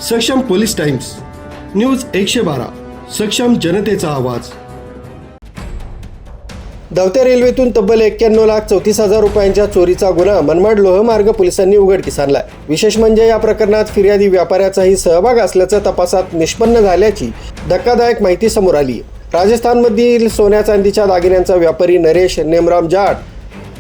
सक्षम police times news 112 सक्षम जनतेचा आवाज। धावत्या रेल्वेतून तब्बल 91,34,000 रुपयांच्या चोरीचा गुन्हा मनमाड लोहमार्ग पोलिसांनी उघडकीस आणलाय। विशेष म्हणजे या प्रकरणात फिर्यादी व्यापाऱ्याचाही सहभाग असल्याचं तपासात निष्पन्न झाल्याची धक्कादायक माहिती समोर आली आहे। राजस्थानमधील सोन्या चांदीच्या दागिन्यांचा व्यापारी नरेश नेमराम जाट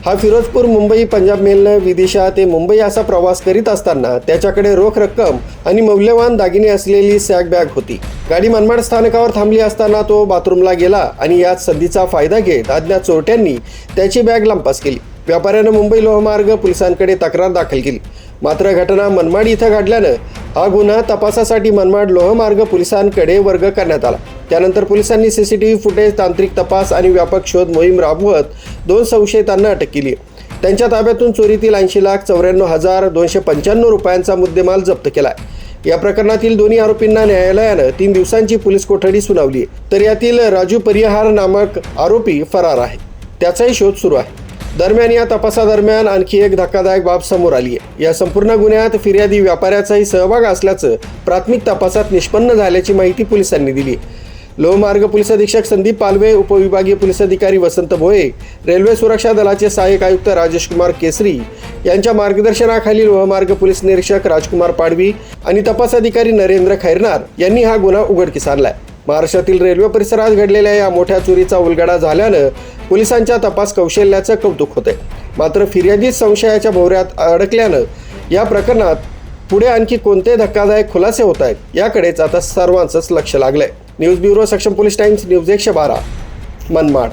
हा फिरोजपूर मुंबई पंजाब मेलनं विदिशा ते मुंबई असा प्रवास करीत असताना त्याच्याकडे रोख रक्कम आणि मौल्यवान दागिने असलेली सॅक बॅग होती। गाडी मनमाड स्थानकावर थांबली असताना तो बाथरूमला गेला आणि याच संधीचा फायदा घेत अज्ञात चोरट्यांनी त्याची बॅग लंपास केली। व्यापाऱ्यानं मुंबई लोहमार्ग पोलिसांकडे तक्रार दाखल केली। मात्र घटना मनमाड इथं घडल्यानं हा गुन्हा तपासासाठी मनमाड लोहमार्ग पोलिसांकडे वर्ग करण्यात आला। त्यानंतर पोलिसांनी सीसीटीव्ही फुटेज, तांत्रिक तपास आणि व्यापक शोध मोहीम राबवत 2 संशयितांना अटक केली। त्यांच्या ताब्यातून चोरीतील 80,94,295 रुपयांचा मुद्देमाल जप्त केलाय। या प्रकरणातील दोन्ही आरोपींना न्यायालयानं 3 दिवसांची पोलीस कोठडी सुनावली आहे, तर यातील राजू परिहार नामक आरोपी फरार आहे, त्याचाही शोध सुरू आहे। दरम्यान या तपासादरम्यान आणखी एक धक्कादायक बाब समोर आली आहे। या संपूर्ण गुन्ह्यात फिर्यादी व्यापाऱ्याचाही सहभाग असल्याचं प्राथमिक तपासात निष्पन्न झाल्याची माहिती पोलिसांनी दिली। लोहमार्ग पोलीस अधीक्षक संदीप पालवे, उपविभागीय पोलीस अधिकारी वसंत भोये, रेल्वे सुरक्षा दलाचे सहाय्यक आयुक्त राजेश कुमार केसरी यांच्या मार्गदर्शनाखाली लोहमार्ग पोलीस निरीक्षक राजकुमार पाडवी आणि तपास अधिकारी नरेंद्र खैरनार यांनी हा गुन्हा उघडकीस आणलाय। महाराष्ट्रातील रेल्वे परिसरात घडलेल्या या मोठ्या चोरीचा उलगडा झाल्यानं पोलिसांच्या तपास कौशल्याचं कौतुक होते। मात्र फिर्यादी संशयाच्या भोवऱ्यात अडकल्यानं या प्रकरणात पुढे आणखी कोणते धक्कादायक खुलासे होत आहेत याकडेच आता सर्वांचंच लक्ष लागलंय। न्यूज ब्युरो, सक्षम पोलीस टाइम्स, न्यूज 112 मनमाड।